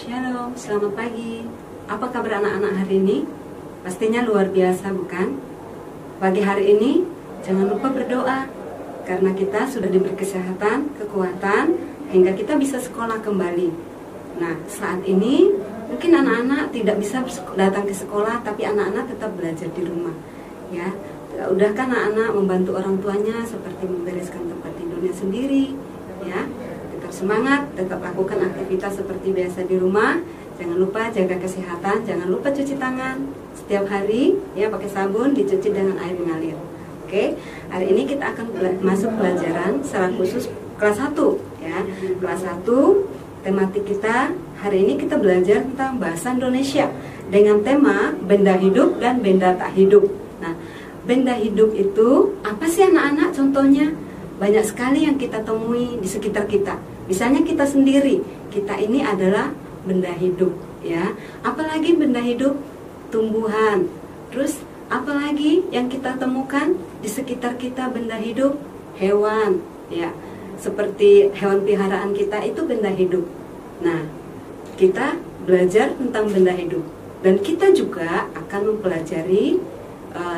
Shalom, selamat pagi. Apa kabar anak-anak hari ini? Pastinya luar biasa, bukan? Pagi hari ini, jangan lupa berdoa, karena kita sudah diberi kesehatan, kekuatan, hingga kita bisa sekolah kembali. Nah, saat ini, mungkin anak-anak tidak bisa datang ke sekolah, tapi anak-anak tetap belajar di rumah. Ya, udah kan anak-anak membantu orang tuanya, seperti membereskan tempat tidurnya sendiri, ya. Semangat, tetap lakukan aktivitas seperti biasa di rumah. Jangan lupa jaga kesehatan, jangan lupa cuci tangan setiap hari, ya, pakai sabun, dicuci dengan air mengalir. Oke, hari ini kita akan masuk pelajaran secara khusus kelas 1, ya. Kelas 1, tematik kita hari ini kita belajar tentang bahasa Indonesia dengan tema benda hidup dan benda tak hidup. Nah, benda hidup itu apa sih anak-anak? Contohnya banyak sekali yang kita temui di sekitar kita. Misalnya kita sendiri, kita ini adalah benda hidup, ya. Apalagi benda hidup, tumbuhan. Terus apalagi yang kita temukan di sekitar kita benda hidup, hewan, ya. Seperti hewan peliharaan kita itu benda hidup. Nah, kita belajar tentang benda hidup dan kita juga akan mempelajari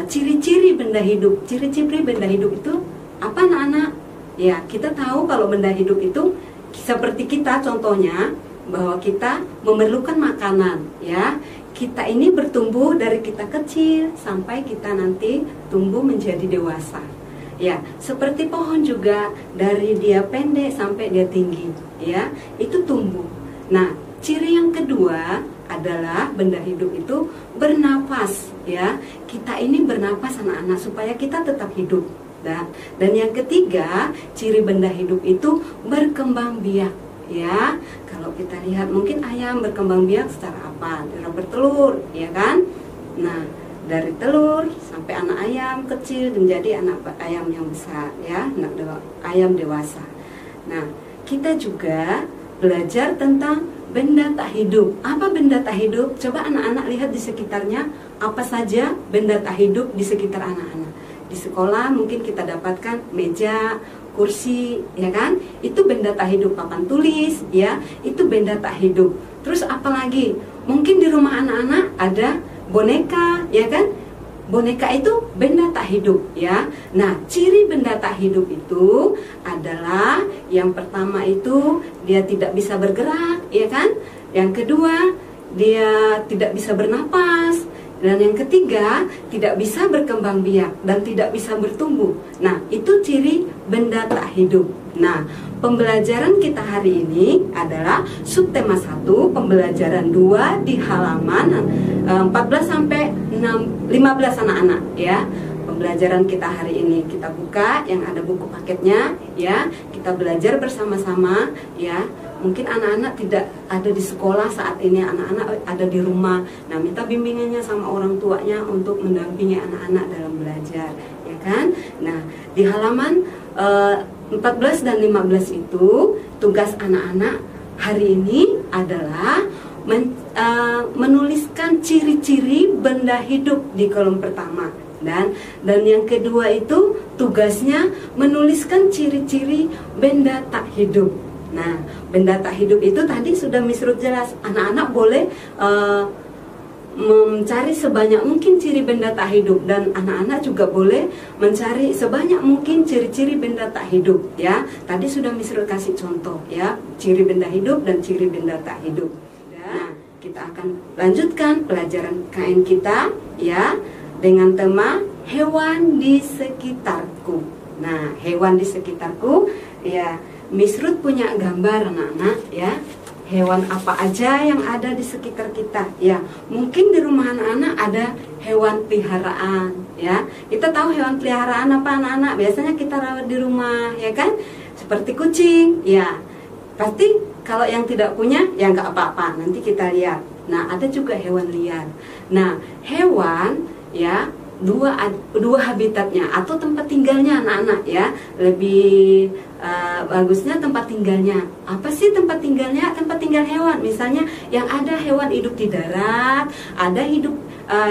ciri-ciri benda hidup. Ciri-ciri benda hidup itu apa, anak-anak? Ya, kita tahu kalau benda hidup itu seperti kita, contohnya bahwa kita memerlukan makanan, ya. Kita ini bertumbuh dari kita kecil sampai kita nanti tumbuh menjadi dewasa. Ya, seperti pohon juga dari dia pendek sampai dia tinggi, ya. Itu tumbuh. Nah, ciri yang kedua adalah benda hidup itu bernapas, ya. Kita ini bernapas anak-anak supaya kita tetap hidup. Dan yang ketiga, ciri benda hidup itu berkembang biak, ya. Kalau kita lihat mungkin ayam berkembang biak secara apa? Dia bertelur, ya kan? Nah, dari telur sampai anak ayam kecil menjadi anak ayam yang besar, ya, ayam dewasa. Nah, kita juga belajar tentang benda tak hidup. Apa benda tak hidup? Coba anak-anak lihat di sekitarnya, apa saja benda tak hidup di sekitar anak-anak. Di sekolah mungkin kita dapatkan meja, kursi, ya kan? Itu benda tak hidup. Papan tulis, ya, itu benda tak hidup. Terus apalagi? Mungkin di rumah anak-anak ada boneka, ya kan? Boneka itu benda tak hidup, ya. Nah, ciri benda tak hidup itu adalah yang pertama itu dia tidak bisa bergerak, ya kan? Yang kedua, dia tidak bisa bernapas. Dan yang ketiga, tidak bisa berkembang biak dan tidak bisa bertumbuh. Nah, itu ciri benda tak hidup. Nah, pembelajaran kita hari ini adalah subtema 1, pembelajaran 2 di halaman 14 sampai 15 anak-anak, ya. Pembelajaran kita hari ini kita buka yang ada buku paketnya, ya. Kita belajar bersama-sama, ya. Mungkin anak-anak tidak ada di sekolah saat ini, anak-anak ada di rumah. Nah, minta bimbingannya sama orang tuanya untuk mendampingi anak-anak dalam belajar, ya kan? Nah, di halaman 14 dan 15 itu tugas anak-anak hari ini adalah menuliskan ciri-ciri benda hidup di kolom pertama. Dan yang kedua itu tugasnya menuliskan ciri-ciri benda tak hidup. Nah, benda tak hidup itu tadi sudah Miss Ruth jelas. Anak-anak boleh mencari sebanyak mungkin ciri benda tak hidup. Dan anak-anak juga boleh mencari sebanyak mungkin ciri-ciri benda tak hidup, ya. Tadi sudah Miss Ruth kasih contoh, ya, ciri benda hidup dan ciri benda tak hidup. Nah, kita akan lanjutkan pelajaran KN kita, ya, dengan tema hewan di sekitarku. Nah, hewan di sekitarku, ya, Miss Ruth punya gambar anak-anak, ya. Hewan apa aja yang ada di sekitar kita, ya. Mungkin di rumah anak-anak ada hewan peliharaan, ya. Kita tahu hewan peliharaan apa anak-anak? Biasanya kita rawat di rumah, ya kan? Seperti kucing, ya. Pasti kalau yang tidak punya, ya nggak apa-apa. Nanti kita lihat. Nah, ada juga hewan liar. Nah, hewan, ya, dua habitatnya atau tempat tinggalnya anak-anak, ya. Lebih bagusnya tempat tinggalnya. Apa sih tempat tinggalnya? Tempat tinggal hewan. Misalnya yang ada hewan hidup di darat, ada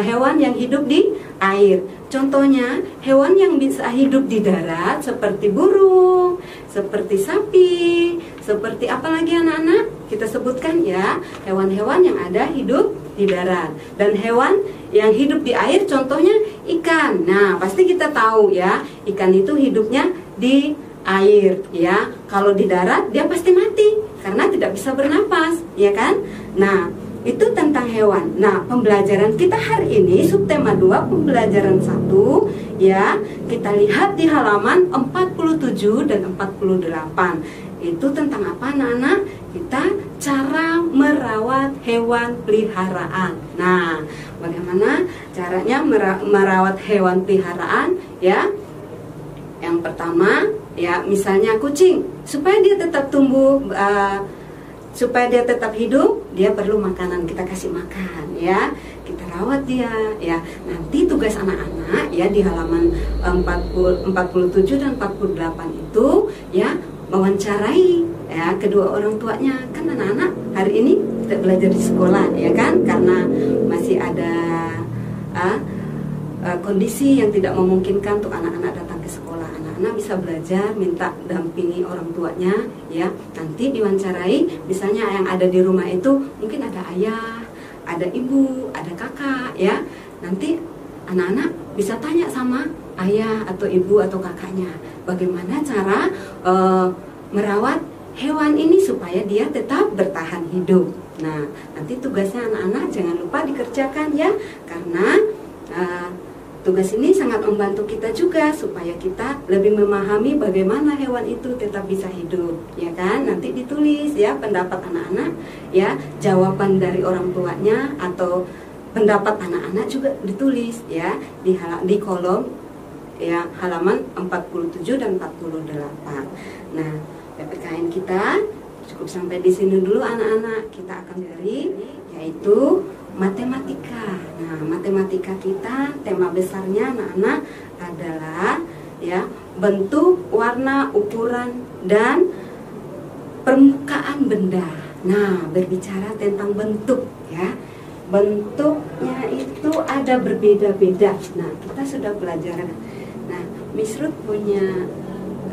hewan yang hidup di air. Contohnya hewan yang bisa hidup di darat seperti burung, seperti sapi, seperti apa lagi anak-anak? kita sebutkan ya, hewan-hewan yang ada hidup di darat. Dan hewan yang hidup di air contohnya ikan. Nah, pasti kita tahu ya, ikan itu hidupnya di air ya. Kalau di darat dia pasti mati karena tidak bisa bernapas, ya kan? Nah, itu tentang hewan. Nah, pembelajaran kita hari ini subtema 2 pembelajaran 1 ya, kita lihat di halaman 47 dan 48. Itu tentang apa anak-anak? Kita cara merawat hewan peliharaan. Nah, bagaimana caranya merawat hewan peliharaan ya? Yang pertama ya, misalnya kucing, supaya dia tetap tumbuh, supaya dia tetap hidup, dia perlu makanan, kita kasih makan ya, kita rawat dia ya. Nanti tugas anak-anak ya di halaman 47 dan 48 itu ya, mewawancarai ya kedua orang tuanya. Kan anak-anak hari ini tidak belajar di sekolah ya kan, karena masih ada kondisi yang tidak memungkinkan untuk anak-anak datang ke sekolah. Anak-anak bisa belajar, minta dampingi orang tuanya ya. Nanti diwawancarai, misalnya yang ada di rumah itu mungkin ada ayah, ada ibu, ada kakak ya. Nanti anak-anak bisa tanya sama ayah atau ibu atau kakaknya, bagaimana cara merawat hewan ini supaya dia tetap bertahan hidup. Nah, nanti tugasnya anak-anak jangan lupa dikerjakan ya, karena tugas ini sangat membantu kita juga supaya kita lebih memahami bagaimana hewan itu tetap bisa hidup, ya kan? Nanti ditulis ya pendapat anak-anak ya, jawaban dari orang tuanya atau pendapat anak-anak juga ditulis ya di kolom ya halaman 47 dan 48. Nah, PPKN kita cukup sampai di sini dulu anak-anak. Kita akan dari yaitu matematika. Nah, matematika kita tema besarnya anak-anak adalah ya bentuk, warna, ukuran dan permukaan benda. Nah, berbicara tentang bentuk ya. Bentuknya itu ada berbeda-beda. Nah, kita sudah belajar. Nah, Miss Ruth punya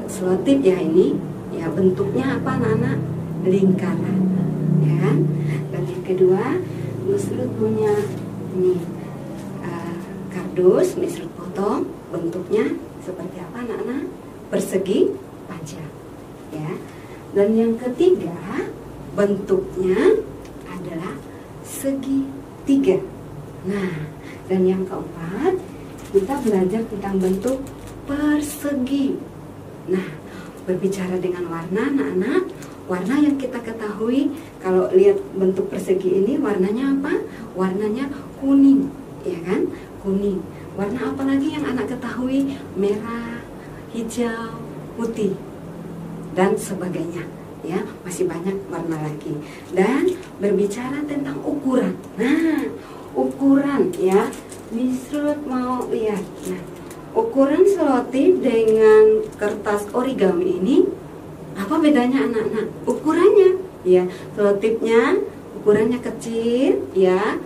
selotip ya ini. Ya, bentuknya apa anak-anak? Lingkaran. Ya kan? Dan yang kedua, Miss Ruth punya ini kardus, Miss Ruth potong, bentuknya seperti apa anak-anak? Persegi panjang. Ya. Dan yang ketiga, bentuknya adalah segitiga. Nah, dan yang keempat, kita belajar tentang bentuk persegi. Nah, berbicara dengan warna anak-anak, warna yang kita ketahui kalau lihat bentuk persegi ini warnanya apa? Warnanya kuning, ya kan? Kuning. Warna apa lagi yang anak ketahui? Merah, hijau, putih dan sebagainya. Ya, masih banyak warna lagi. Dan berbicara tentang ukuran. Nah, ukuran ya, Miss Ruth mau lihat. Nah, ukuran selotip dengan kertas origami ini apa bedanya anak-anak? Ukurannya ya, selotipnya ukurannya kecil ya.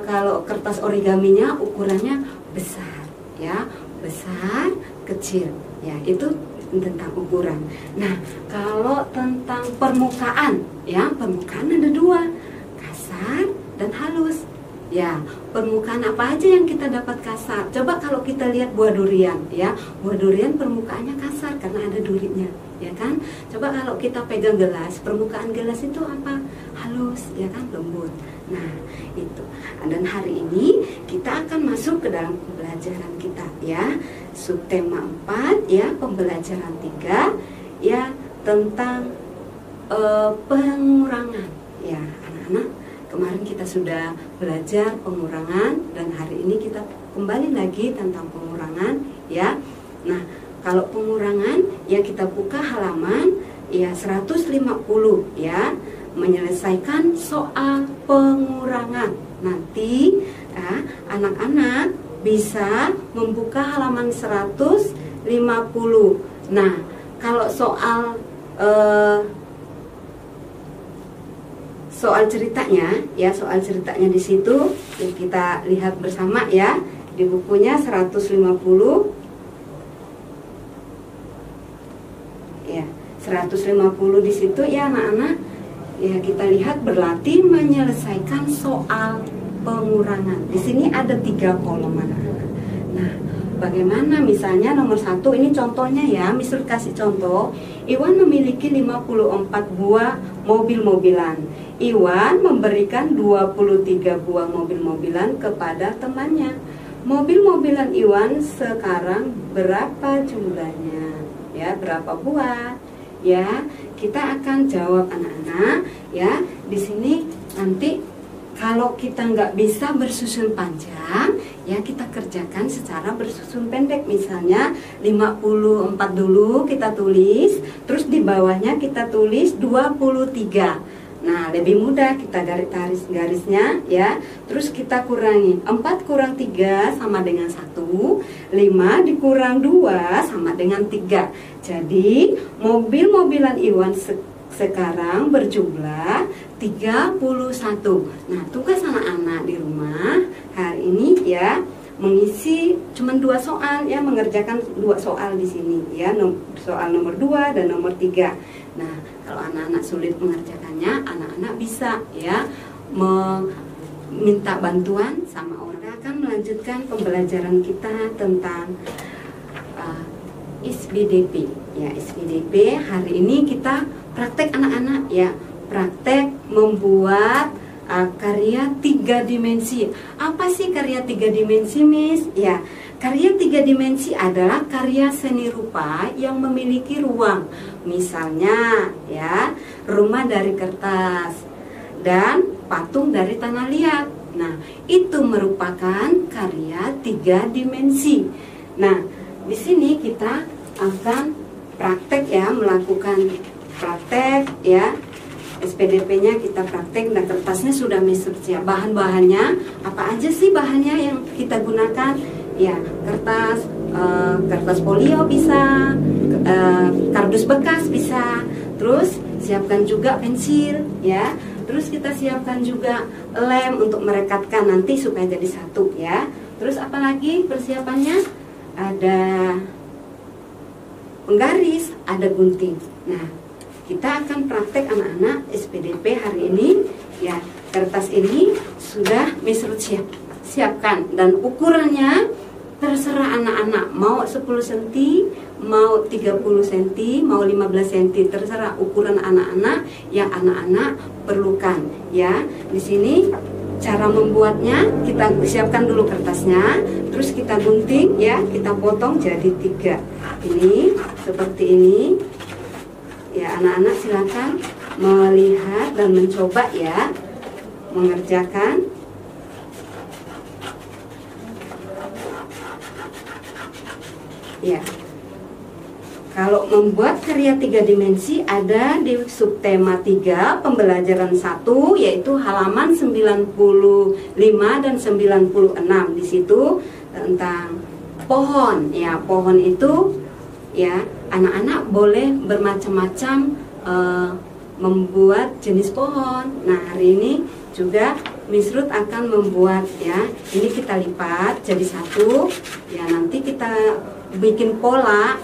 Kalau kertas origaminya ukurannya besar ya, besar, kecil ya. Itu tentang ukuran. Nah, kalau tentang permukaan ya, permukaan ada dua, kasar dan halus. Ya, permukaan apa aja yang kita dapat kasar? Coba kalau kita lihat buah durian ya, buah durian permukaannya kasar karena ada durinya, ya kan? Coba kalau kita pegang gelas, permukaan gelas itu apa? Halus, ya kan, lembut. Nah, itu. Dan hari ini kita akan masuk ke dalam pembelajaran kita ya, subtema 4 ya, pembelajaran 3 ya, tentang pengurangan ya anak-anak. Kemarin kita sudah belajar pengurangan dan hari ini kita kembali lagi tentang pengurangan ya. Nah, kalau pengurangan ya kita buka halaman ya 150 ya, menyelesaikan soal pengurangan. Nanti anak-anak bisa membuka halaman 150. Nah, kalau soal ceritanya ya, soal ceritanya di situ ya, kita lihat bersama ya di bukunya 150 ya, 150 di situ ya anak-anak. ya kita lihat berlatih menyelesaikan soal pengurangan. Di sini ada 3 kolom anak-anak. Nah, bagaimana misalnya nomor 1 ini contohnya ya, Miss Ruth kasih contoh. Iwan memiliki 54 buah mobil-mobilan. Iwan memberikan 23 buah mobil-mobilan kepada temannya. Mobil-mobilan Iwan sekarang berapa jumlahnya? Ya, berapa buah? Ya, kita akan jawab anak-anak ya. Di sini nanti kalau kita nggak bisa bersusun panjang, ya kita kerjakan secara bersusun pendek. Misalnya 54 dulu kita tulis, terus di bawahnya kita tulis 23. Nah, lebih mudah kita garisnya ya. Terus kita kurangi 4 kurang 3 sama dengan 1, 5 dikurang 2 sama dengan 3. Jadi mobil-mobilan Iwan sekarang berjumlah 31. Nah, tugas anak-anak di rumah hari ini ya mengisi cuma 2 soal ya, mengerjakan 2 soal di sini ya, soal nomor 2 dan nomor 3. Nah, kalau anak-anak sulit mengerjakannya, anak-anak bisa ya meminta bantuan sama orang. Kita akan melanjutkan pembelajaran kita tentang SPDP ya. SPDP hari ini kita praktek anak-anak ya, praktek membuat karya 3 dimensi. Apa sih karya 3 dimensi, Miss? Ya, karya 3 dimensi adalah karya seni rupa yang memiliki ruang. Misalnya ya, rumah dari kertas dan patung dari tanah liat. Nah, itu merupakan karya 3 dimensi. Nah, di sini kita akan praktek ya, melakukan praktek ya. SPDP-nya kita praktek dan kertasnya sudah Miss ya. Bahan-bahannya apa aja sih bahannya yang kita gunakan? Ya, kertas, kertas folio bisa, kardus bekas bisa. Terus siapkan juga pensil ya. Terus kita siapkan juga lem untuk merekatkan nanti supaya jadi satu ya. Terus apalagi persiapannya? Ada penggaris, ada gunting. Nah, kita akan praktek anak-anak SPDP hari ini ya. Kertas ini sudah Miss Ruth siapkan dan ukurannya terserah anak-anak, mau 10 cm, mau 30 cm, mau 15 cm, terserah ukuran anak-anak yang anak-anak perlukan ya. Di sini cara membuatnya, kita siapkan dulu kertasnya, terus kita gunting ya, kita potong jadi 3. Ini seperti ini. Ya, anak-anak silakan melihat dan mencoba ya mengerjakan. Ya. Kalau membuat karya 3 dimensi ada di subtema 3 pembelajaran 1 yaitu halaman 95 dan 96. Di situ tentang pohon. Ya, pohon itu ya, anak-anak boleh bermacam-macam membuat jenis pohon. Nah, hari ini juga Miss Ruth akan membuat ya. Ini kita lipat jadi satu. Ya, nanti kita bikin pola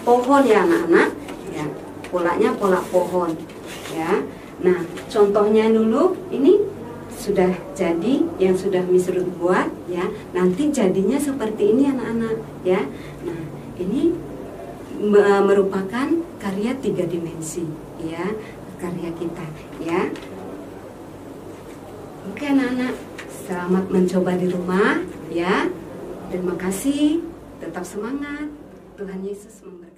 pohon ya anak-anak. Ya, polanya pola pohon. Ya. Nah, contohnya dulu ini sudah jadi yang sudah Miss Ruth buat ya. Nanti jadinya seperti ini anak-anak ya. Nah, ini merupakan karya 3 dimensi ya, karya kita ya. Oke anak-anak, selamat mencoba di rumah ya. Terima kasih, tetap semangat. Tuhan Yesus memberkati.